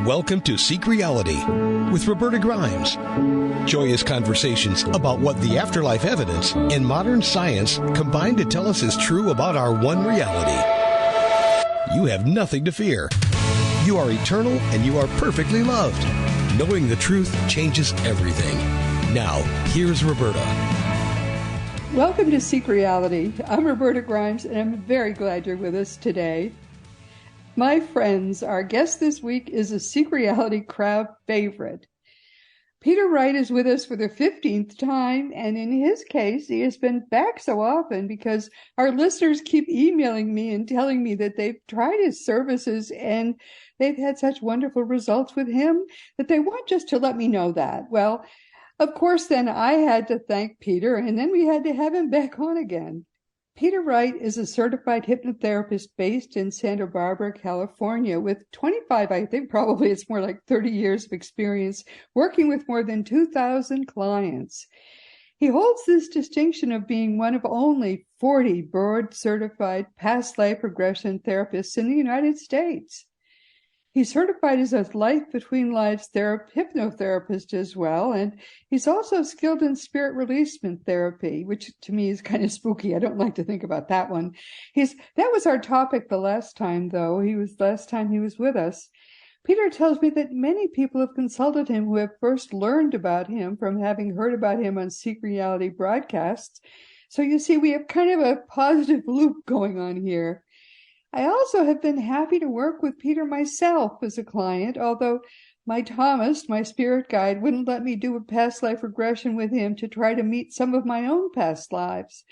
Welcome to Seek Reality with Roberta Grimes. Joyous conversations about what the afterlife evidence and modern science combine to tell us is true about our one reality. You have nothing to fear. You are eternal and you are perfectly loved. Knowing the truth changes everything. Now, here's Roberta. Welcome to Seek Reality. I'm Roberta Grimes, and I'm very glad you're with us today. My friends, our guest this week is a Seek Reality crowd favorite. Peter Wright is with us for the 15th time, and in his case, he has been back so often because our listeners keep emailing me and telling me that they've tried his services and they've had such wonderful results with him that they want just to let me know that. Well, of course, then I had to thank Peter, and then we had to have him back on again. Peter Wright is a certified hypnotherapist based in Santa Barbara, California, with 25, I think probably it's more like 30 years of experience, working with more than 2,000 clients. He holds this distinction of being one of only 40 board-certified past life regression therapists in the United States. He's certified as a life between lives hypnotherapist as well, and he's also skilled in spirit releasement therapy, which to me is kind of spooky. I don't like to think about that one. That was our topic the last time, though. He was with us. Peter tells me that many people have consulted him who have first learned about him from having heard about him on Seek Reality broadcasts. So you see, we have kind of a positive loop going on here. I also have been happy to work with Peter myself as a client, although my Thomas, my spirit guide, wouldn't let me do a past life regression with him to try to meet some of my own past lives.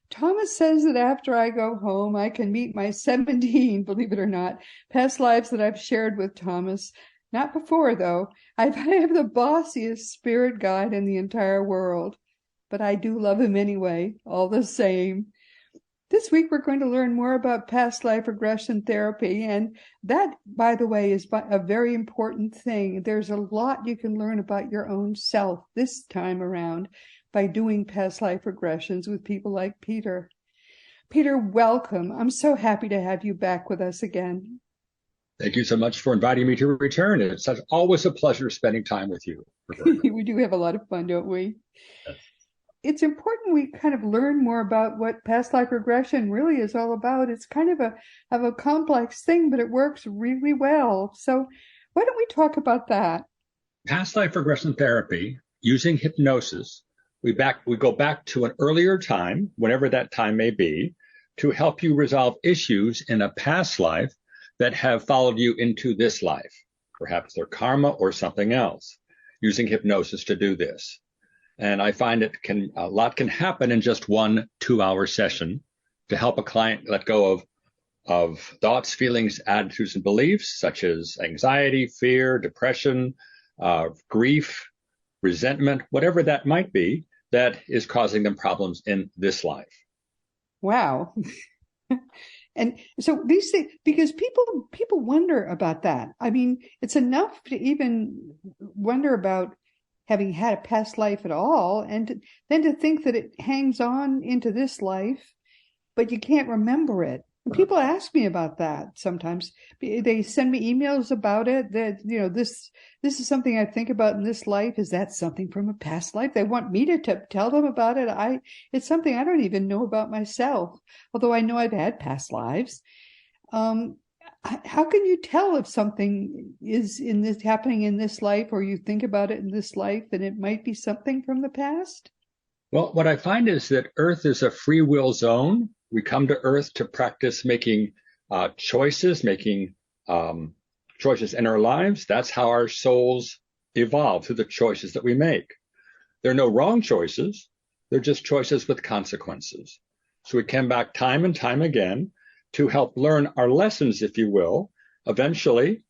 Thomas says that after I go home, I can meet my 17, believe it or not, past lives that I've shared with Thomas. Not before, though. I have the bossiest spirit guide in the entire world, but I do love him anyway, all the same. This week, we're going to learn more about past life regression therapy, and that, by the way, is a very important thing. There's a lot you can learn about your own self this time around by doing past life regressions with people like Peter. Peter, welcome. I'm so happy to have you back with us again. Thank you so much for inviting me to return. It's always a pleasure spending time with you, Roberta. We do have a lot of fun, don't we? Yes. It's important we kind of learn more about what past life regression really is all about. It's kind of a complex thing, but it works really well. So why don't we talk about that? Past life regression therapy, using hypnosis, we go back to an earlier time, whenever that time may be, to help you resolve issues in a past life that have followed you into this life. Perhaps they're karma or something else, using hypnosis to do this. And I find a lot can happen in just 1 2-hour session to help a client let go of thoughts, feelings, attitudes, and beliefs such as anxiety, fear, depression, grief, resentment, whatever that might be, that is causing them problems in this life. Wow. And so these things, because people wonder about that. I mean, it's enough to even wonder about having had a past life at all, and then to think that it hangs on into this life, but you can't remember it. And people ask me about that sometimes. They send me emails about it, that, this is something I think about in this life. Is that something from a past life? They want me to tell them about it. It's something I don't even know about myself, although I know I've had past lives. How can you tell if something is happening in this life, or you think about it in this life, and it might be something from the past? Well, what I find is that Earth is a free will zone. We come to Earth to practice making choices in our lives. That's how our souls evolve, through the choices that we make. There are no wrong choices. They're just choices with consequences. So we come back time and time again to help learn our lessons, if you will, eventually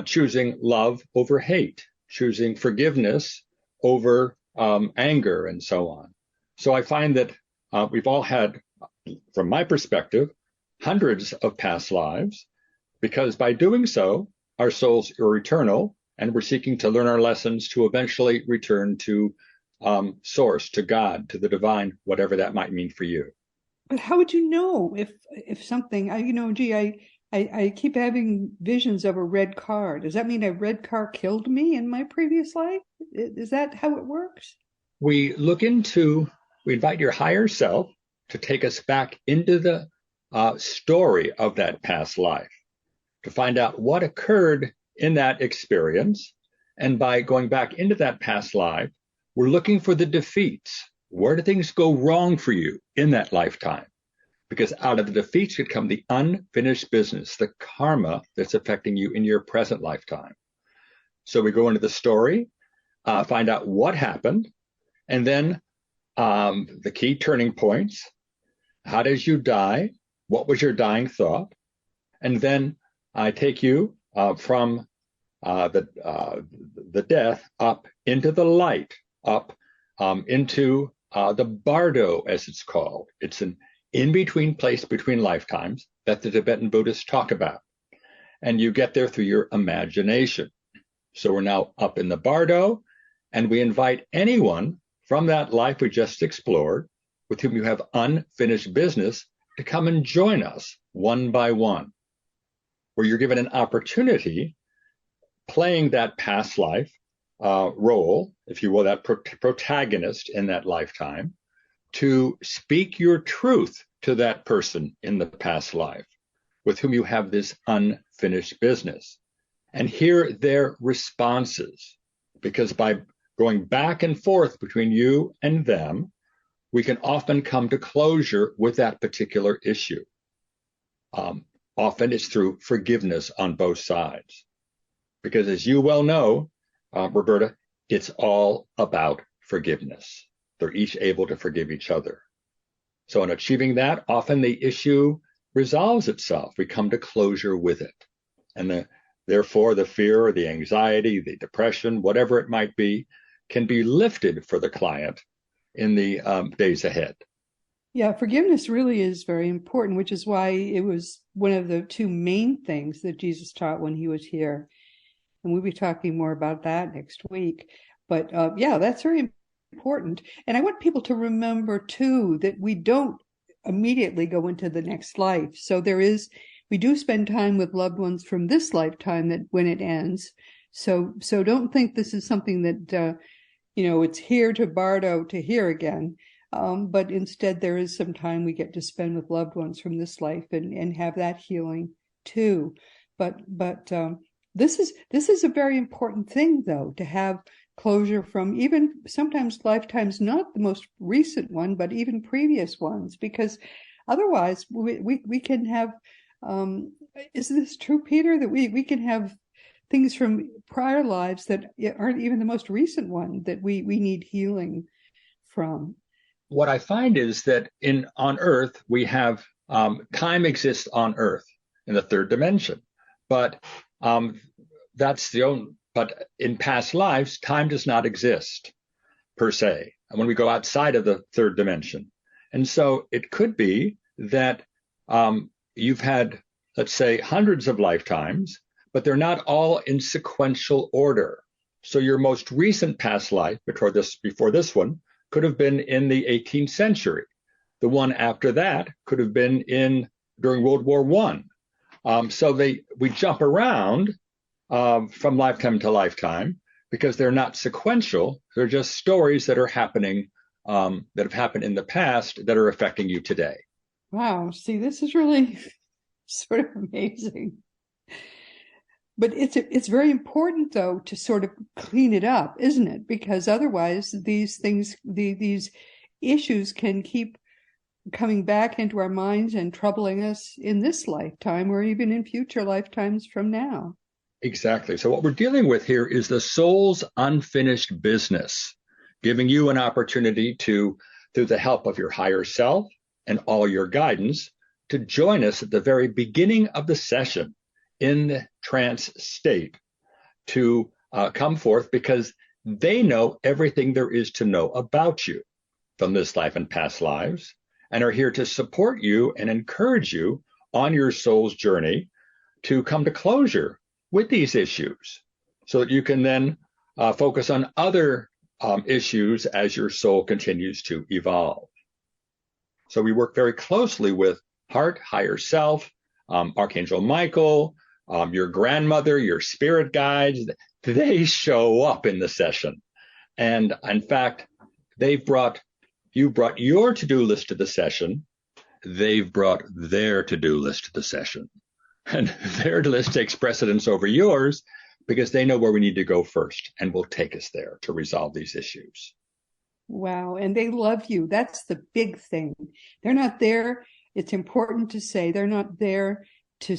choosing love over hate, choosing forgiveness over anger, and so on. So I find that we've all had, from my perspective, hundreds of past lives, because by doing so, our souls are eternal, and we're seeking to learn our lessons to eventually return to source, to God, to the divine, whatever that might mean for you. But how would you know if something, I keep having visions of a red car. Does that mean a red car killed me in my previous life? Is that how it works? We invite your higher self to take us back into the story of that past life, to find out what occurred in that experience. And by going back into that past life, we're looking for the defeats. Where do things go wrong for you in that lifetime? Because out of the defeats could come the unfinished business, the karma that's affecting you in your present lifetime. So we go into the story, find out what happened, and then the key turning points. How did you die? What was your dying thought? And then I take you from the death up into the light, up into the bardo, as it's called. It's an in-between place between lifetimes that the Tibetan Buddhists talk about. And you get there through your imagination. So we're now up in the bardo, and we invite anyone from that life we just explored, with whom you have unfinished business, to come and join us one by one, where you're given an opportunity playing that past life role, if you will, that protagonist in that lifetime, to speak your truth to that person in the past life with whom you have this unfinished business, and hear their responses. Because by going back and forth between you and them, we can often come to closure with that particular issue. Often it's through forgiveness on both sides. Because as you well know, Roberta, it's all about forgiveness. They're each able to forgive each other. So in achieving that, often the issue resolves itself. We come to closure with it. And therefore, the fear or the anxiety, the depression, whatever it might be, can be lifted for the client in the days ahead. Yeah, forgiveness really is very important, which is why it was one of the two main things that Jesus taught when he was here. And we'll be talking more about that next week. But yeah, that's very important. And I want people to remember, too, that we don't immediately go into the next life. So we do spend time with loved ones from this lifetime that when it ends. So don't think this is something that, it's here to bardo to here again. But instead, there is some time we get to spend with loved ones from this life and have that healing, too. But this is a very important thing, though, to have closure from even sometimes lifetimes, not the most recent one, but even previous ones, because otherwise we can have, is this true, Peter, that we can have things from prior lives that aren't even the most recent one that we need healing from? What I find is that on Earth, we have time exists on Earth in the third dimension, but but in past lives, time does not exist per se. And when we go outside of the third dimension, and so it could be that you've had, let's say, hundreds of lifetimes, but they're not all in sequential order. So your most recent past life before this one could have been in the 18th century. The one after that could have been during World War I. So we jump around from lifetime to lifetime because they're not sequential. They're just stories that are happening, that have happened in the past that are affecting you today. Wow. See, this is really sort of amazing. But it's very important, though, to sort of clean it up, isn't it? Because otherwise these things, these issues can keep coming back into our minds and troubling us in this lifetime or even in future lifetimes from now. Exactly. So what we're dealing with here is the soul's unfinished business, giving you an opportunity to, through the help of your higher self and all your guidance, to join us at the very beginning of the session in the trance state to come forth, because they know everything there is to know about you from this life and past lives, and are here to support you and encourage you on your soul's journey to come to closure with these issues, so that you can then focus on other issues as your soul continues to evolve. So we work very closely with heart, higher self, Archangel Michael, your grandmother, your spirit guides, they show up in the session. And in fact, you brought your to-do list to the session. They've brought their to-do list to the session. And their list takes precedence over yours because they know where we need to go first and will take us there to resolve these issues. Wow. And they love you. That's the big thing. They're not there. It's important to say they're not there to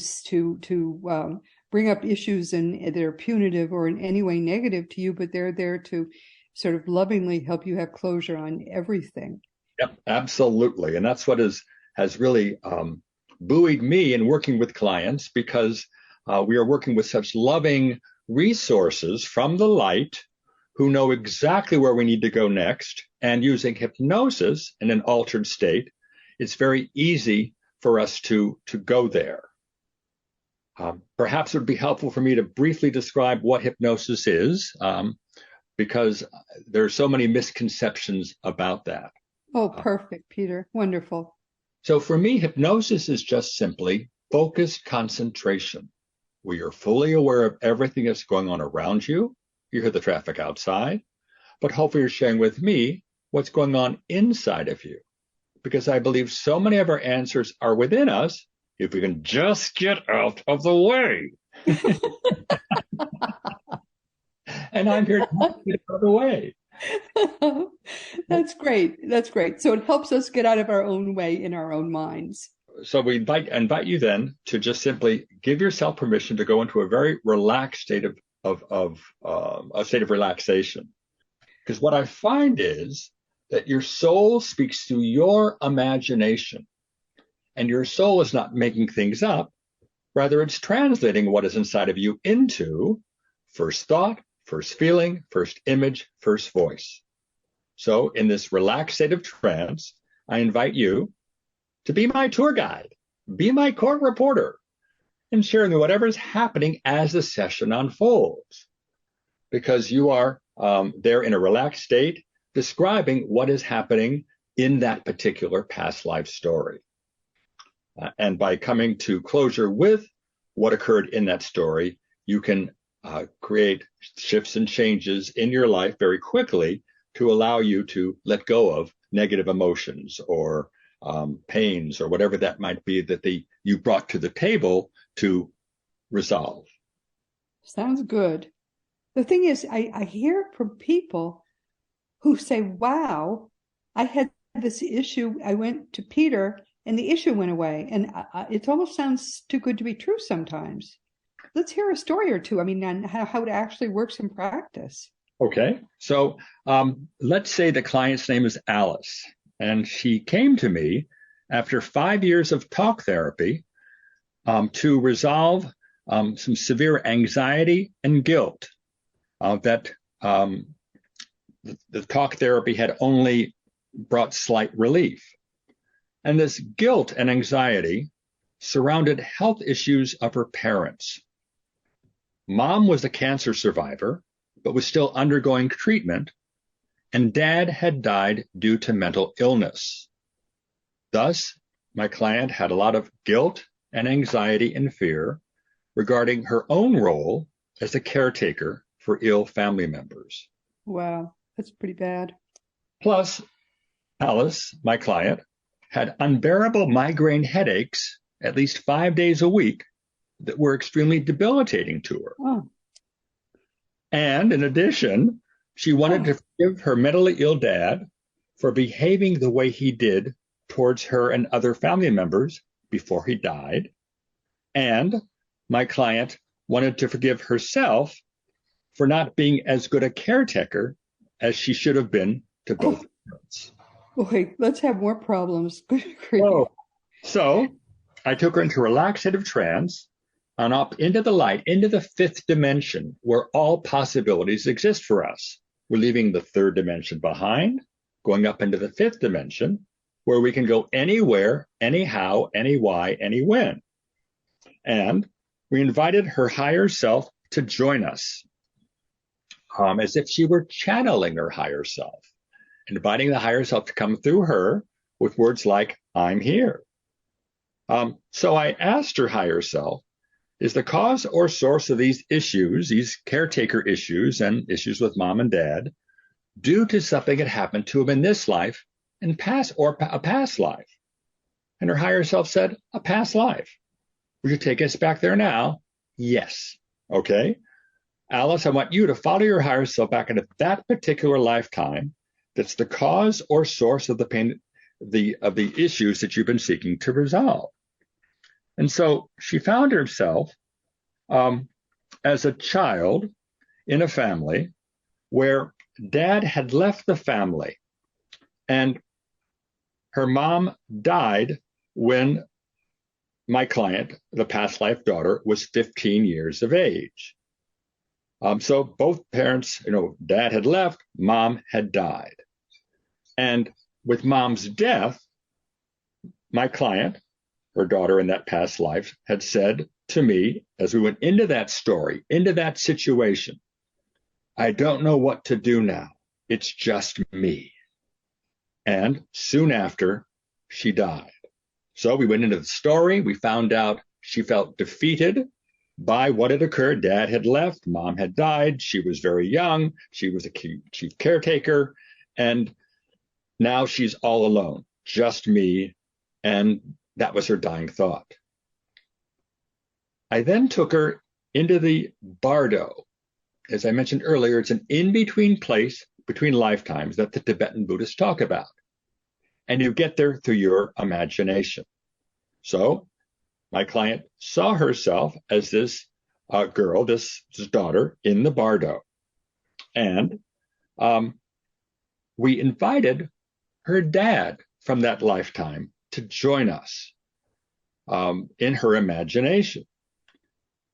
bring up issues and they're punitive or in any way negative to you, but they're there to sort of lovingly help you have closure on everything. Yep, absolutely. And that's what has really buoyed me in working with clients, because we are working with such loving resources from the light who know exactly where we need to go next. And using hypnosis in an altered state, it's very easy for us to go there. Perhaps it would be helpful for me to briefly describe what hypnosis is, because there are so many misconceptions about that. Oh, perfect, Peter. Wonderful. So for me, hypnosis is just simply focused concentration. where you're fully aware of everything that's going on around you. You hear the traffic outside, but hopefully you're sharing with me what's going on inside of you. Because I believe so many of our answers are within us if we can just get out of the way. And I'm here to get out of the way. That's great. That's great. So it helps us get out of our own way in our own minds. So we invite you then to just simply give yourself permission to go into a very relaxed state of relaxation. Because what I find is that your soul speaks through your imagination, and your soul is not making things up. Rather, it's translating what is inside of you into first thought, first feeling, first image, first voice. So in this relaxed state of trance, I invite you to be my tour guide, be my court reporter, and share with me whatever's happening as the session unfolds. Because you are there in a relaxed state, describing what is happening in that particular past life story. And by coming to closure with what occurred in that story, you can create shifts and changes in your life very quickly to allow you to let go of negative emotions or pains or whatever that might be that you brought to the table to resolve. Sounds good. The thing is, I hear from people who say, wow, I had this issue. I went to Peter and the issue went away. And it almost sounds too good to be true sometimes. Let's hear a story or two. I mean, on how it actually works in practice. Okay. So let's say the client's name is Alice, and she came to me after 5 years of talk therapy to resolve some severe anxiety and guilt that the talk therapy had only brought slight relief. And this guilt and anxiety surrounded health issues of her parents. Mom was a cancer survivor, but was still undergoing treatment, and Dad had died due to mental illness. Thus, my client had a lot of guilt and anxiety and fear regarding her own role as a caretaker for ill family members. Wow, that's pretty bad. Plus, Alice, my client, had unbearable migraine headaches at least 5 days a week that were extremely debilitating to her. Oh. And in addition, she wanted to forgive her mentally ill dad for behaving the way he did towards her and other family members before he died. And my client wanted to forgive herself for not being as good a caretaker as she should have been to both parents. Boy, let's have more problems. So I took her into a relaxed state of trance and up into the light, into the fifth dimension, where all possibilities exist for us. We're leaving the third dimension behind, going up into the fifth dimension, where we can go anywhere, anyhow, any why, any when. And we invited her higher self to join us, as if she were channeling her higher self, inviting the higher self to come through her with words like, I'm here. So I asked her higher self, is the cause or source of these issues, these caretaker issues and issues with mom and dad, due to something that happened to them in this life and a past life? And her higher self said, a past life. Would you take us back there now? Yes. Okay. Alice, I want you to follow your higher self back into that particular lifetime that's the cause or source of the pain, of the issues that you've been seeking to resolve. And so she found herself as a child in a family where dad had left the family and her mom died when my client, the past life daughter, was 15 years of age. So both parents, dad had left, mom had died. And with mom's death, my client, her daughter in that past life, had said to me, as we went into that story, into that situation, I don't know what to do now. It's just me. And soon after, she died. So we went into the story. We found out she felt defeated by what had occurred. Dad had left. Mom had died. She was very young. She was a chief caretaker. And now she's all alone, just me. And that was her dying thought. I then took her into the bardo. As I mentioned earlier, it's an in-between place between lifetimes that the Tibetan Buddhists talk about. And you get there through your imagination. So my client saw herself as this girl, this daughter in the bardo. And we invited her dad from that lifetime to join us in her imagination.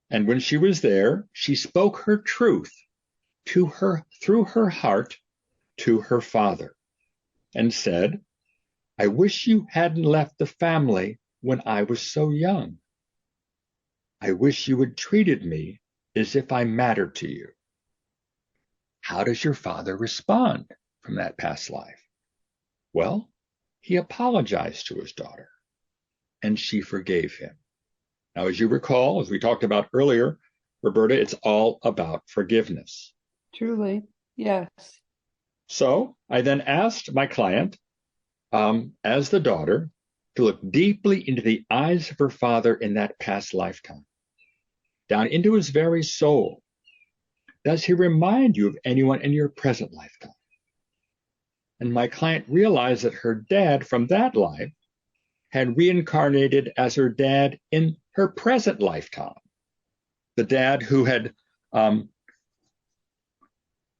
And when she was there, she spoke her truth through her heart to her father and said, I wish you hadn't left the family when I was so young. I wish you had treated me as if I mattered to you. How does your father respond from that past life? Well, he apologized to his daughter, and she forgave him. Now, as you recall, as we talked about earlier, Roberta, it's all about forgiveness. Truly, yes. So I then asked my client, as the daughter, to look deeply into the eyes of her father in that past lifetime, down into his very soul. Does he remind you of anyone in your present lifetime? And my client realized that her dad from that life had reincarnated as her dad in her present lifetime. The dad who had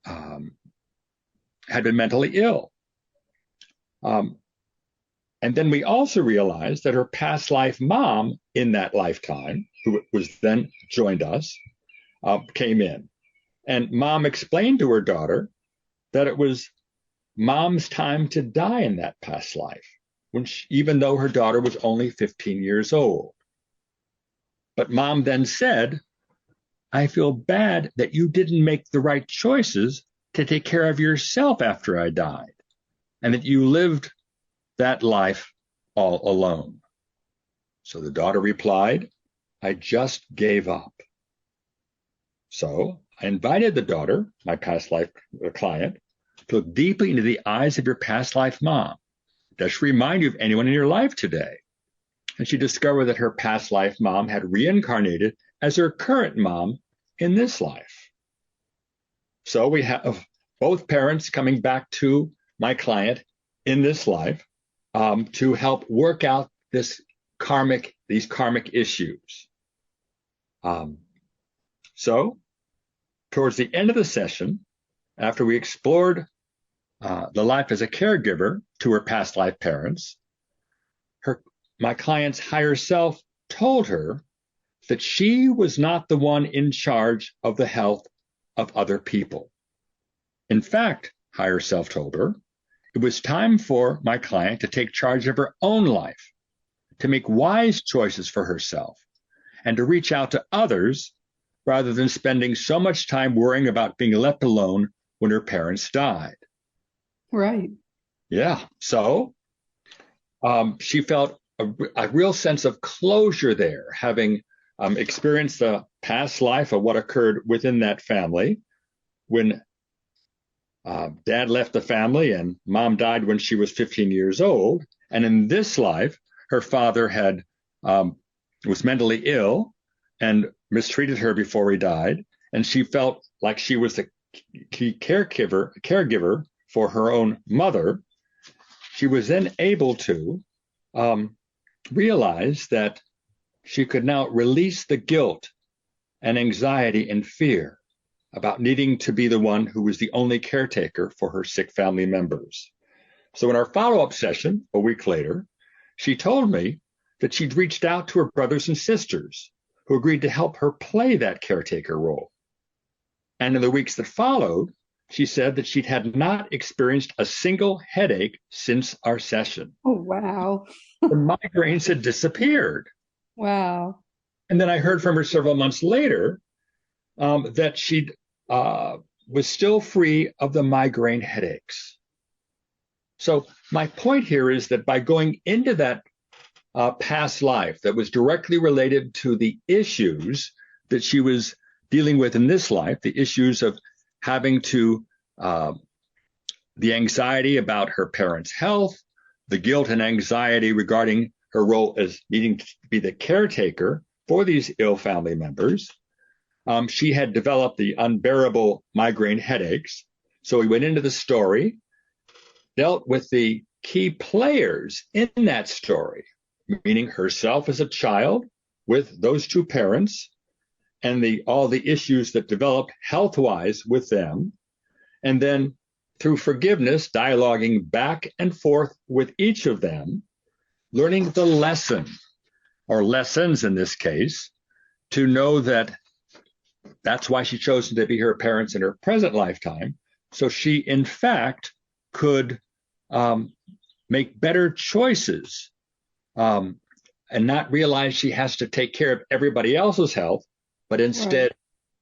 been mentally ill. And then we also realized that her past life mom in that lifetime, who was then joined us, came in. And mom explained to her daughter that it was mom's time to die in that past life, even though her daughter was only 15 years old. But mom then said, I feel bad that you didn't make the right choices to take care of yourself after I died, and that you lived that life all alone. So the daughter replied, I just gave up. So I invited the daughter, my past life client, to look deeply into the eyes of your past life mom. Does she remind you of anyone in your life today? And she discovered that her past life mom had reincarnated as her current mom in this life. So we have both parents coming back to my client in this life to help work out these karmic issues. So towards the end of the session, after we explored the life as a caregiver to her past life parents, my client's higher self told her that she was not the one in charge of the health of other people. In fact, higher self told her, it was time for my client to take charge of her own life, to make wise choices for herself, and to reach out to others rather than spending so much time worrying about being left alone when her parents died. Right. Yeah. So she felt a real sense of closure there, having experienced the past life of what occurred within that family when dad left the family and mom died when she was 15 years old. And in this life, her father was mentally ill and mistreated her before he died. And she felt like she was the key caregiver for her own mother. She was then able to realize that she could now release the guilt and anxiety and fear about needing to be the one who was the only caretaker for her sick family members. So in our follow-up session, a week later, she told me that she'd reached out to her brothers and sisters who agreed to help her play that caretaker role. And in the weeks that followed, she said that she'd had not experienced a single headache since our session. Oh, wow. The migraines had disappeared. Wow. And then I heard from her several months later that she was still free of the migraine headaches. So my point here is that by going into that past life that was directly related to the issues that she was dealing with in this life, the issues of having to, the anxiety about her parents' health, the guilt and anxiety regarding her role as needing to be the caretaker for these ill family members. She had developed the unbearable migraine headaches. So we went into the story, dealt with the key players in that story, meaning herself as a child with those two parents and all the issues that developed health-wise with them. And then through forgiveness, dialoguing back and forth with each of them, learning the lesson, or lessons in this case, to know that that's why she chose to be her parents in her present lifetime. So she, in fact, could make better choices and not realize she has to take care of everybody else's health, but instead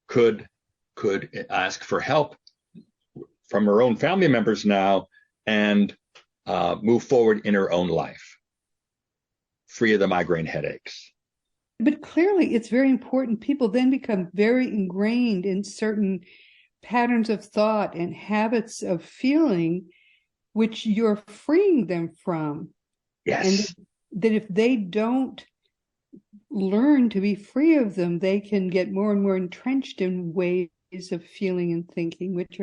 could ask for help from her own family members now and move forward in her own life, free of the migraine headaches. But clearly, it's very important. People then become very ingrained in certain patterns of thought and habits of feeling, which you're freeing them from. Yes. And that if they don't learn to be free of them, they can get more and more entrenched in ways of feeling and thinking, which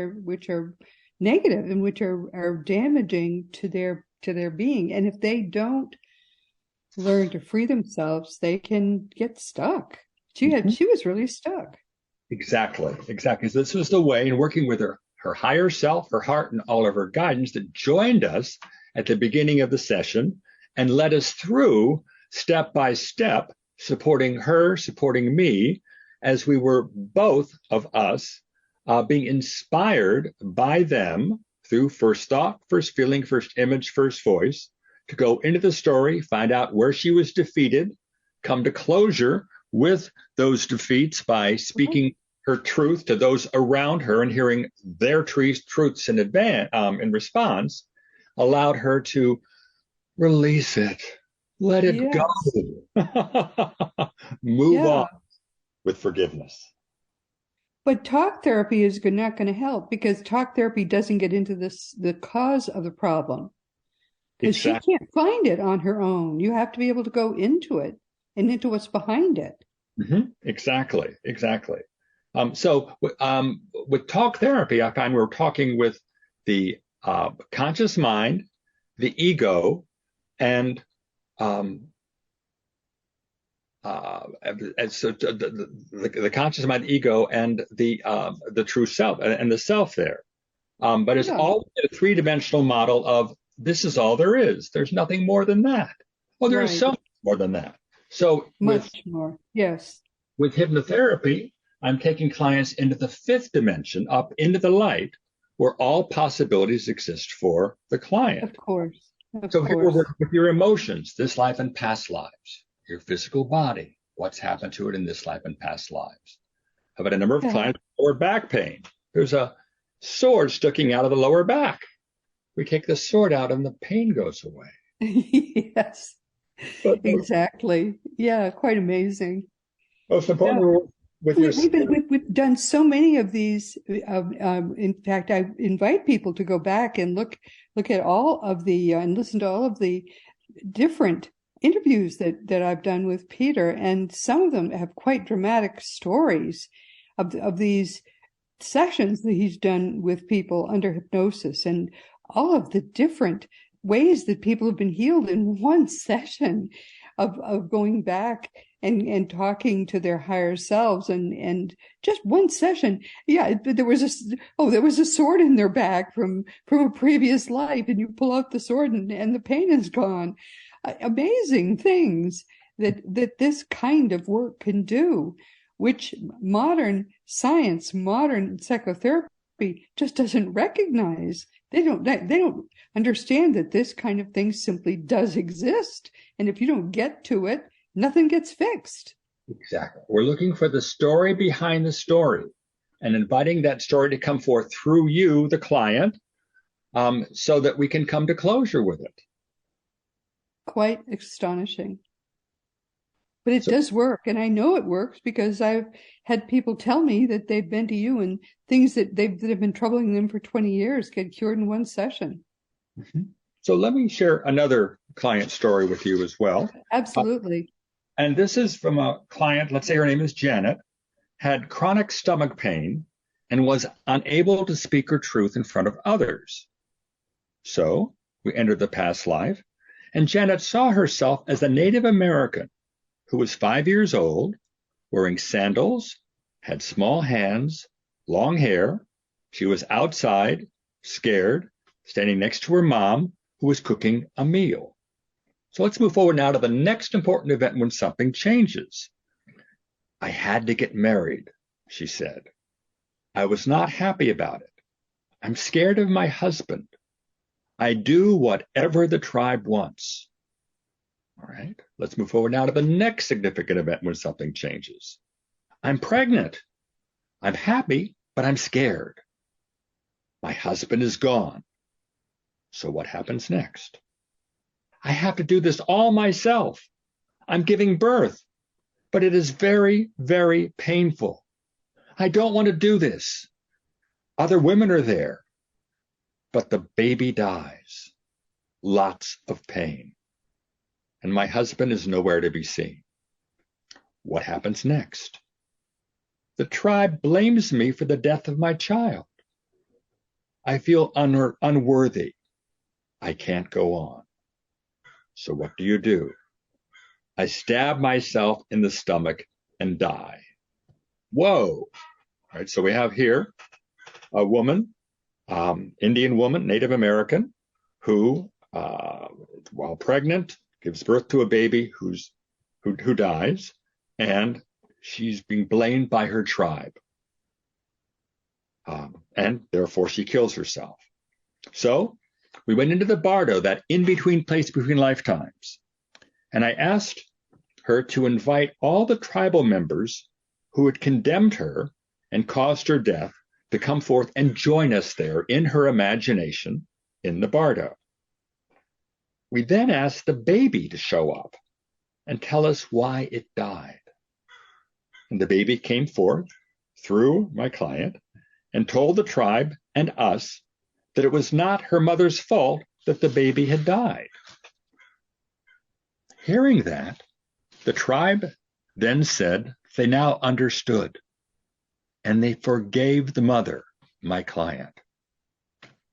are negative and which are damaging to their being. And if they don't learn to free themselves, they can get stuck. She was really stuck. Exactly. So this was the way, in working with her higher self, her heart, and all of her guidance, that joined us at the beginning of the session and led us through step by step, supporting her, supporting me, as we were both of us being inspired by them through first thought, first feeling, first image, first voice, to go into the story, find out where she was defeated, come to closure with those defeats by speaking her truth to those around her and hearing their truths in response, allowed her to release it, let it go, move on with forgiveness. But talk therapy is not going to help, because talk therapy doesn't get into the cause of the problem. Because she can't find it on her own. You have to be able to go into it and into what's behind it. Mm-hmm. Exactly. So with talk therapy, I find we're talking with the conscious mind, the ego, and the conscious mind, the ego, and the true self and the self there. But it's all a three-dimensional model of this is all there is. There's nothing more than that. Well, there is so much more than that. So much more. Yes. With hypnotherapy, I'm taking clients into the fifth dimension, up into the light, where all possibilities exist for the client. Of course. Here we're working with your emotions, this life and past lives, your physical body, what's happened to it in this life and past lives. How about a number of clients with lower back pain? There's a sword sticking out of the lower back. We take the sword out and the pain goes away. Yes. But Exactly. Yeah, quite amazing. most Yeah. important with your We've done so many of these. In fact, I invite people to go back and look at all of the and listen to all of the different interviews that I've done with Peter, and some of them have quite dramatic stories of these sessions that he's done with people under hypnosis, and all of the different ways that people have been healed in one session of going back and talking to their higher selves, and just one session. Yeah, but there was a sword in their back from a previous life, and you pull out the sword and the pain is gone. Amazing things that this kind of work can do, which modern science, modern psychotherapy just doesn't recognize. They don't understand that this kind of thing simply does exist, and if you don't get to it, nothing gets fixed. Exactly. We're looking for the story behind the story and inviting that story to come forth through you, the client, so that we can come to closure with it. Quite astonishing. But it does work, and I know it works because I've had people tell me that they've been to you and things that have been troubling them for 20 years get cured in one session. Mm-hmm. So let me share another client story with you as well. Absolutely. And this is from a client, let's say her name is Janet, had chronic stomach pain and was unable to speak her truth in front of others. So we entered the past life, and Janet saw herself as a Native American who was 5 years old, wearing sandals, had small hands, long hair. She was outside, scared, standing next to her mom, who was cooking a meal. So let's move forward now to the next important event when something changes. I had to get married, she said. I was not happy about it. I'm scared of my husband. I do whatever the tribe wants. All right, let's move forward now to the next significant event when something changes. I'm pregnant. I'm happy, but I'm scared. My husband is gone. So what happens next? I have to do this all myself. I'm giving birth, but it is very, very painful. I don't want to do this. Other women are there, but the baby dies. Lots of pain. And my husband is nowhere to be seen. What happens next? The tribe blames me for the death of my child. I feel unworthy. I can't go on. So what do? I stab myself in the stomach and die. Whoa. All right, so we have here a woman, Indian woman, Native American, who, while pregnant, gives birth to a baby who dies, and she's being blamed by her tribe. And therefore she kills herself. So we went into the bardo, that in-between place between lifetimes, and I asked her to invite all the tribal members who had condemned her and caused her death to come forth and join us there in her imagination in the bardo. We then asked the baby to show up and tell us why it died. And the baby came forth through my client and told the tribe and us that it was not her mother's fault that the baby had died. Hearing that, the tribe then said they now understood, and they forgave the mother, my client.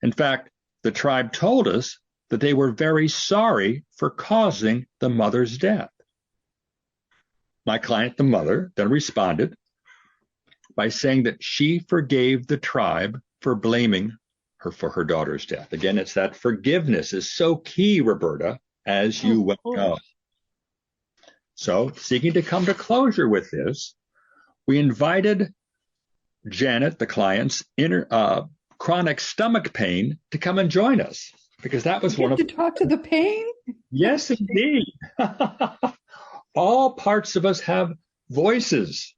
In fact, the tribe told us that they were very sorry for causing the mother's death. My client, the mother, then responded by saying that she forgave the tribe for blaming her for her daughter's death. Again, it's that forgiveness is so key, Roberta, as you well know. So, seeking to come to closure with this, we invited Janet, the client's chronic stomach pain, to come and join us, because that was one of to talk to the pain. Yes, indeed. All parts of us have voices.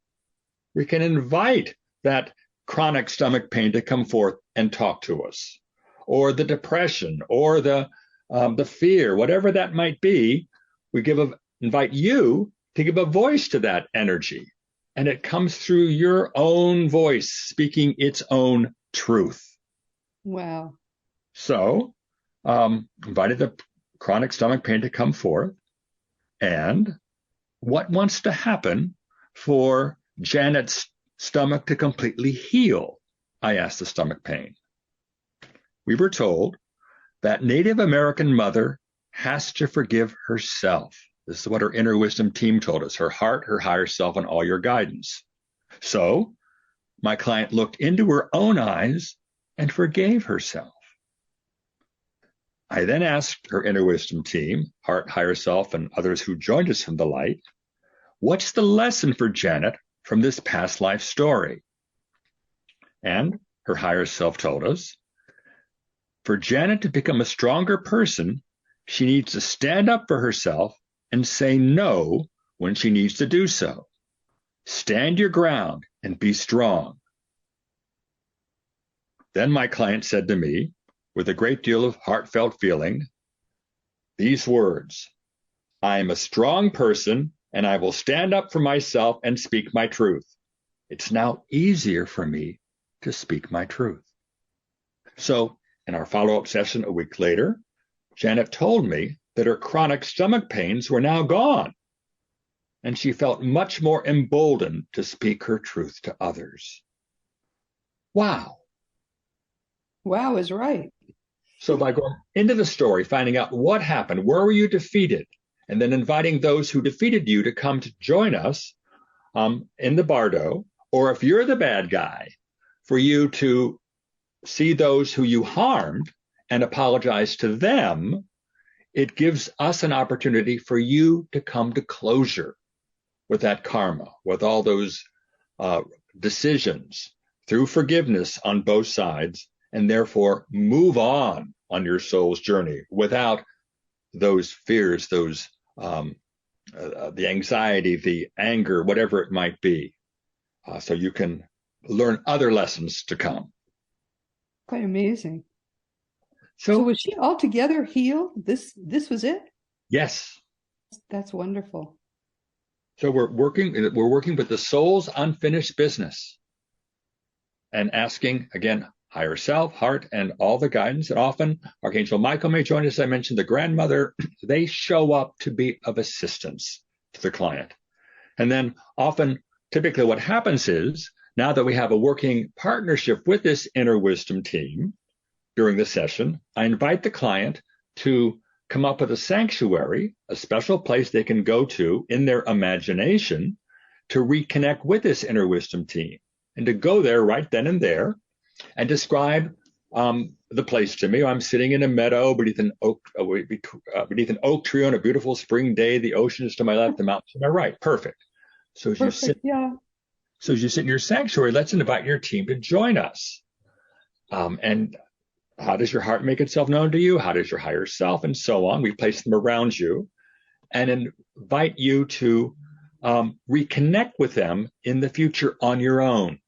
We can invite that chronic stomach pain to come forth and talk to us, or the depression, or the fear, whatever that might be. we invite you to give a voice to that energy. And it comes through your own voice, speaking its own truth. Wow. So, invited the chronic stomach pain to come forth. And what wants to happen for Janet's stomach to completely heal? I asked the stomach pain. We were told that Native American mother has to forgive herself. This is what her inner wisdom team told us, her heart, her higher self, and all your guidance. So my client looked into her own eyes and forgave herself. I then asked her inner wisdom team, heart, higher self, and others who joined us from the light, what's the lesson for Janet from this past life story? And her higher self told us, for Janet to become a stronger person, she needs to stand up for herself and say no when she needs to do so. Stand your ground and be strong. Then my client said to me, with a great deal of heartfelt feeling, these words, I am a strong person and I will stand up for myself and speak my truth. It's now easier for me to speak my truth. So in our follow-up session a week later, Janet told me that her chronic stomach pains were now gone, and she felt much more emboldened to speak her truth to others. Wow. Wow is right. So by going into the story, finding out what happened, where were you defeated, and then inviting those who defeated you to come to join us in the bardo, or if you're the bad guy, for you to see those who you harmed and apologize to them, it gives us an opportunity for you to come to closure with that karma, with all those decisions, through forgiveness on both sides, and therefore move on your soul's journey without those fears, those the anxiety, the anger, whatever it might be. So you can learn other lessons to come. Quite amazing. So was she altogether healed? This was it? Yes. That's wonderful. So we're working with the soul's unfinished business and asking, again, higher self, heart, and all the guidance. And often Archangel Michael may join us. I mentioned the grandmother. They show up to be of assistance to the client. And then often, typically what happens is, now that we have a working partnership with this inner wisdom team during the session, I invite the client to come up with a sanctuary, a special place they can go to in their imagination to reconnect with this inner wisdom team, and to go there right then and there and describe the place to me. I'm sitting in a meadow beneath an oak tree on a beautiful spring day. The ocean is to my left, the mountains to my right. Perfect. So as you sit in your sanctuary, let's invite your team to join us. And how does your heart make itself known to you? How does your higher self? And so on. We place them around you and invite you to reconnect with them in the future on your own.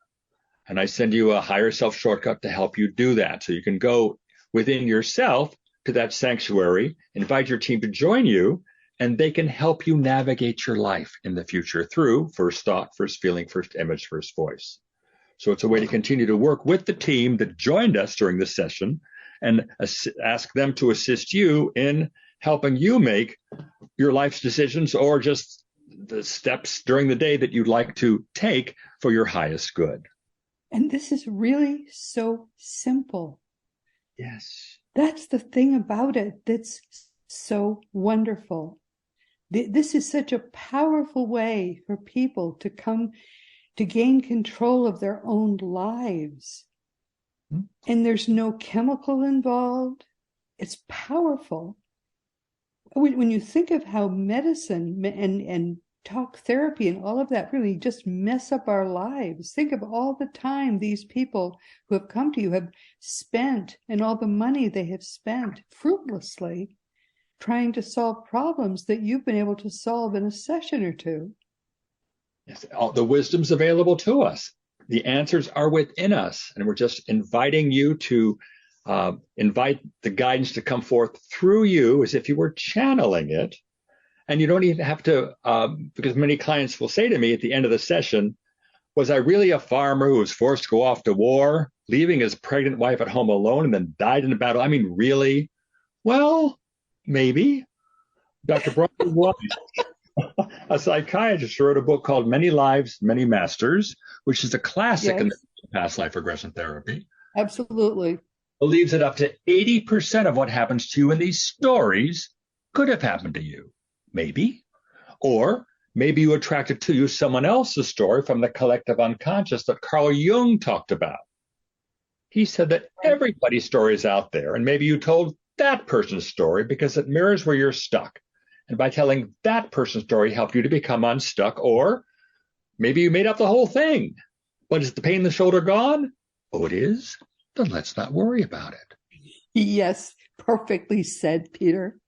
And I send you a higher self shortcut to help you do that. So you can go within yourself to that sanctuary, invite your team to join you, and they can help you navigate your life in the future through first thought, first feeling, first image, first voice. So it's a way to continue to work with the team that joined us during this session and ask them to assist you in helping you make your life's decisions, or just the steps during the day that you'd like to take for your highest good. And this is really so simple. Yes. That's the thing about it that's so wonderful. This is such a powerful way for people to come to gain control of their own lives. Mm-hmm. And there's no chemical involved. It's powerful. When you think of how medicine and talk therapy and all of that really just mess up our lives. Think of all the time these people who have come to you have spent, and all the money they have spent fruitlessly trying to solve problems that you've been able to solve in a session or two. Yes, all the wisdom's available to us. The answers are within us, and we're just inviting you to invite the guidance to come forth through you as if you were channeling it, And you don't even have to, because many clients will say to me at the end of the session, was I really a farmer who was forced to go off to war, leaving his pregnant wife at home alone and then died in a battle? I mean, really? Well, maybe. Dr. Brian Wright, a psychiatrist, wrote a book called Many Lives, Many Masters, which is a classic in past life regression therapy. Absolutely. Believes that up to 80% of what happens to you in these stories could have happened to you. Maybe. Or maybe you attracted to you someone else's story from the collective unconscious that Carl Jung talked about. He said that everybody's story is out there, and maybe you told that person's story because it mirrors where you're stuck. And by telling that person's story helped you to become unstuck, or maybe you made up the whole thing. But is the pain in the shoulder gone? Oh, it is? Then let's not worry about it. Yes, perfectly said, Peter.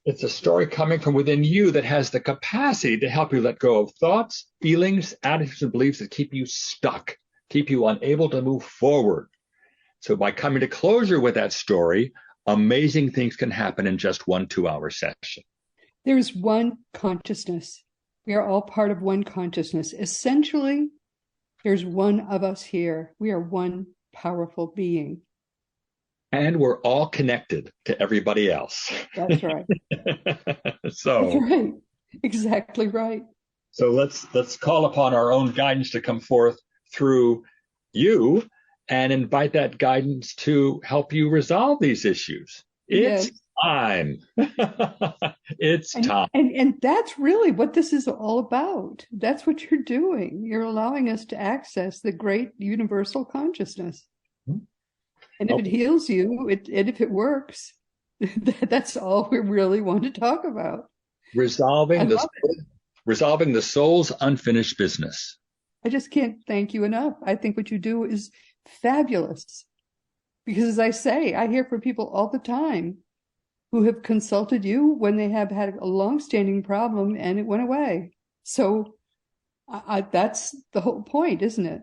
It's a story coming from within you that has the capacity to help you let go of thoughts, feelings, attitudes, and beliefs that keep you stuck, keep you unable to move forward. So by coming to closure with that story, amazing things can happen in just 1 2-hour session. There's one consciousness. We are all part of one consciousness. Essentially, there's one of us here. We are one powerful being. And we're all connected to everybody else. That's right. That's right. Exactly right. So let's call upon our own guidance to come forth through you and invite that guidance to help you resolve these issues. It's time. It's time. And that's really what this is all about. That's what you're doing. You're allowing us to access the great universal consciousness. And if it heals you, and if it works, that's all we really want to talk about. Resolving the soul's unfinished business. I just can't thank you enough. I think what you do is fabulous. Because as I say, I hear from people all the time who have consulted you when they have had a long-standing problem and it went away. So that's the whole point, isn't it?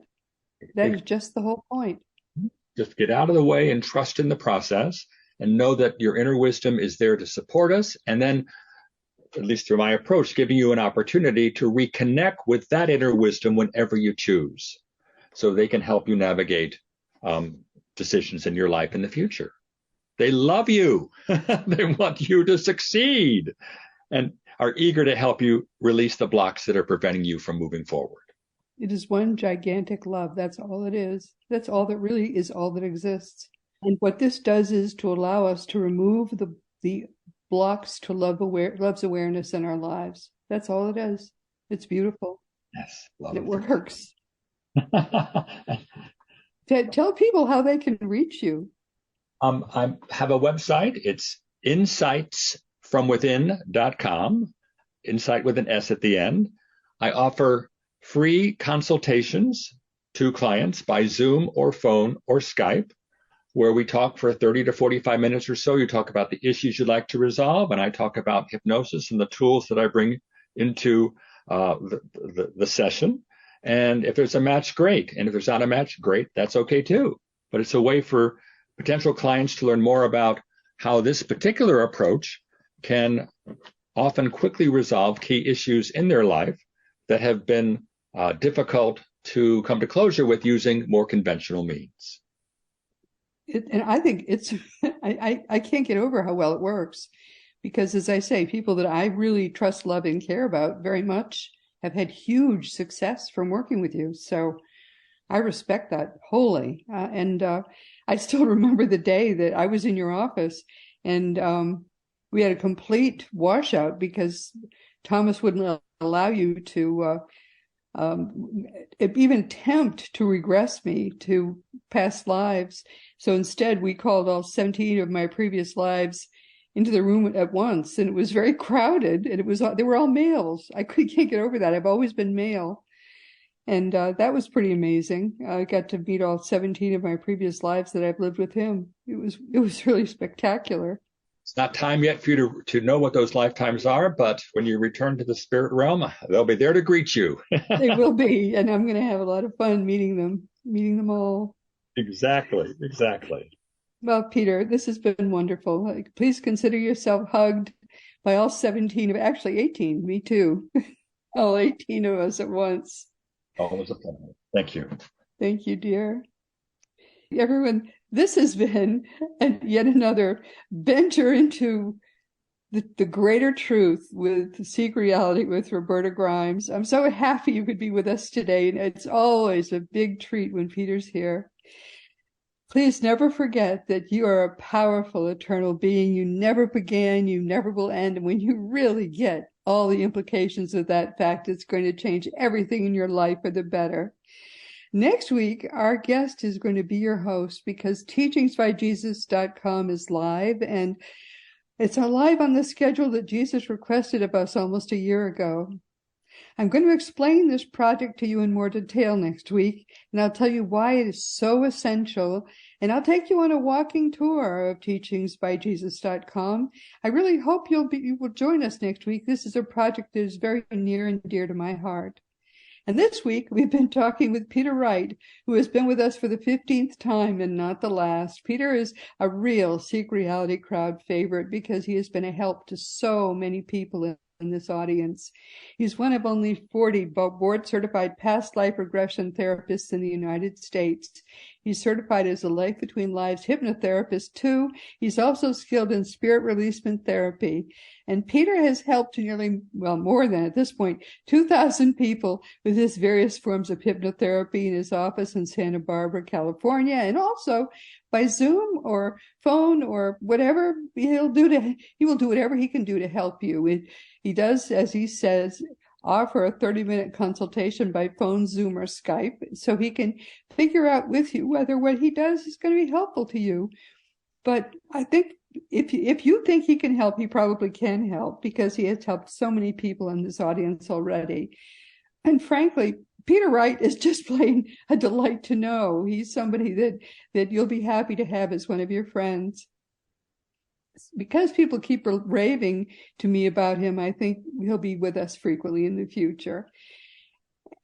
That is just the whole point. Just get out of the way and trust in the process and know that your inner wisdom is there to support us. And then, at least through my approach, giving you an opportunity to reconnect with that inner wisdom whenever you choose, so they can help you navigate decisions in your life in the future. They love you. They want you to succeed and are eager to help you release the blocks that are preventing you from moving forward. It is one gigantic love. That's all it is. That's all that really is all that exists. And what this does is to allow us to remove the blocks to love's awareness in our lives. That's all it is. It's beautiful. Yes. It works. Tell people how they can reach you. I have a website. It's insightsfromwithin.com, insight with an S at the end. I offer free consultations to clients by Zoom or phone or Skype, where we talk for 30 to 45 minutes or so. You talk about the issues you'd like to resolve, and I talk about hypnosis and the tools that I bring into the session. And if there's a match, great. And if there's not a match, great. That's okay too. But it's a way for potential clients to learn more about how this particular approach can often quickly resolve key issues in their life that have been difficult to come to closure with using more conventional means. And I think it's, I can't get over how well it works, because as I say, people that I really trust, love, and care about very much have had huge success from working with you. So I respect that wholly. And I still remember the day that I was in your office and we had a complete washout because Thomas wouldn't allow you to even attempt to regress me to past lives. So instead, we called all 17 of my previous lives into the room at once, and it was very crowded, and they were all males. I can't get over that. I've always been male. And that was pretty amazing. I got to meet all 17 of my previous lives that I've lived with him. It was really spectacular. It's not time yet for you to know what those lifetimes are, but when you return to the spirit realm, they'll be there to greet you. They will be, and I'm going to have a lot of fun meeting them all. Exactly. Well, Peter, this has been wonderful. Please consider yourself hugged. by all 17 of, actually 18, me too, all 18 of us at once. Always a pleasure. Thank you. Thank you, dear. Everyone, this has been yet another venture into the greater truth with Seek Reality with Roberta Grimes. I'm so happy you could be with us today, and it's always a big treat when Peter's here. Please never forget that you are a powerful, eternal being. You never began, you never will end. And when you really get all the implications of that fact, it's going to change everything in your life for the better. Next week, our guest is going to be your host because teachingsbyjesus.com is live, and it's live on the schedule that Jesus requested of us almost a year ago. I'm going to explain this project to you in more detail next week, and I'll tell you why it is so essential, and I'll take you on a walking tour of teachingsbyjesus.com. I really hope you will join us next week. This is a project that is very near and dear to my heart. And this week, we've been talking with Peter Wright, who has been with us for the 15th time and not the last. Peter is a real Seek Reality crowd favorite because he has been a help to so many people in this audience. He's one of only 40 board-certified past life regression therapists in the United States. He's certified as a Life Between Lives hypnotherapist, too. He's also skilled in spirit releasement therapy. And Peter has helped nearly, well, more than at this point, 2,000 people with his various forms of hypnotherapy in his office in Santa Barbara, California, and also by Zoom or phone or whatever he will do whatever he can do to help you. He does, as he says, offer a 30-minute consultation by phone, Zoom, or Skype, so he can figure out with you whether what he does is going to be helpful to you. But I think if you think he can help, he probably can help because he has helped so many people in this audience already. And frankly, Peter Wright is just plain a delight to know. He's somebody that you'll be happy to have as one of your friends. Because people keep raving to me about him, I think he'll be with us frequently in the future.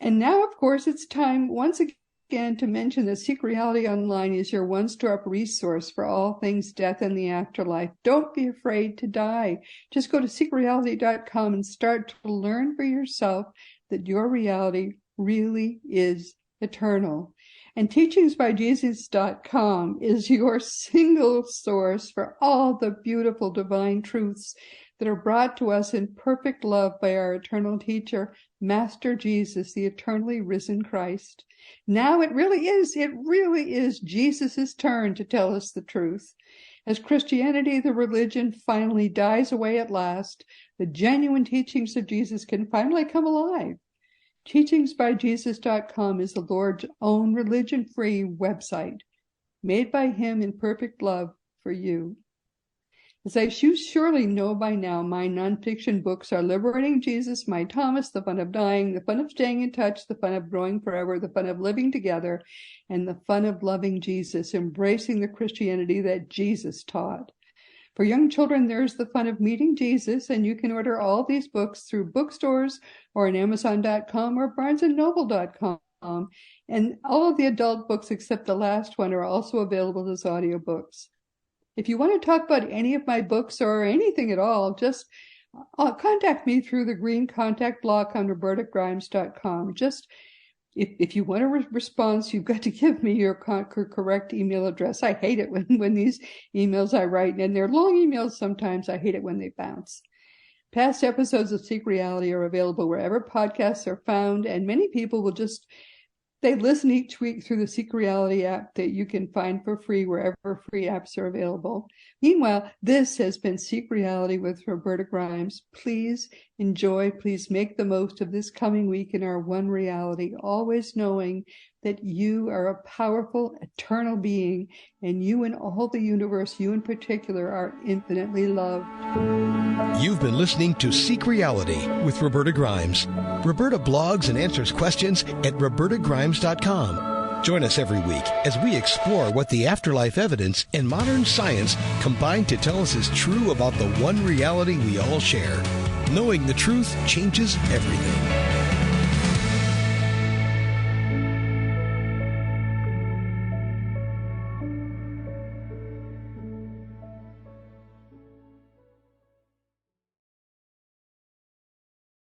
And now, of course, it's time once again to mention that Seek Reality Online is your one-stop resource for all things death and the afterlife. Don't be afraid to die. Just go to seekreality.com and start to learn for yourself that your reality really is eternal. And teachingsbyjesus.com is your single source for all the beautiful divine truths that are brought to us in perfect love by our eternal teacher, Master Jesus, the eternally risen Christ. Now it really is Jesus' turn to tell us the truth. As Christianity, the religion, finally dies away at last, the genuine teachings of Jesus can finally come alive. Teachingsbyjesus.com is the Lord's own religion-free website, made by him in perfect love for you. As you surely know by now, my nonfiction books are Liberating Jesus, My Thomas, The Fun of Dying, The Fun of Staying in Touch, The Fun of Growing Forever, The Fun of Living Together, and The Fun of Loving Jesus, Embracing the Christianity that Jesus taught. For young children, there's The Fun of Meeting Jesus, and you can order all these books through bookstores or on Amazon.com or BarnesandNoble.com. And all of the adult books except the last one are also available as audiobooks. If you want to talk about any of my books or anything at all, just contact me through the green contact block on RobertaGrimes.com. Just if you want a response, you've got to give me your correct email address. I hate it when these emails I write, and they're long emails sometimes, I hate it when they bounce. Past episodes of Seek Reality are available wherever podcasts are found, and many people they listen each week through the Seek Reality app that you can find for free wherever free apps are available. Meanwhile, this has been Seek Reality with Roberta Grimes. Please enjoy, please make the most of this coming week in our one reality, always knowing that you are a powerful, eternal being, and you and all the universe, you in particular, are infinitely loved. You've been listening to Seek Reality with Roberta Grimes. Roberta blogs and answers questions at robertagrimes.com. Join us every week as we explore what the afterlife evidence and modern science combine to tell us is true about the one reality we all share. Knowing the truth changes everything.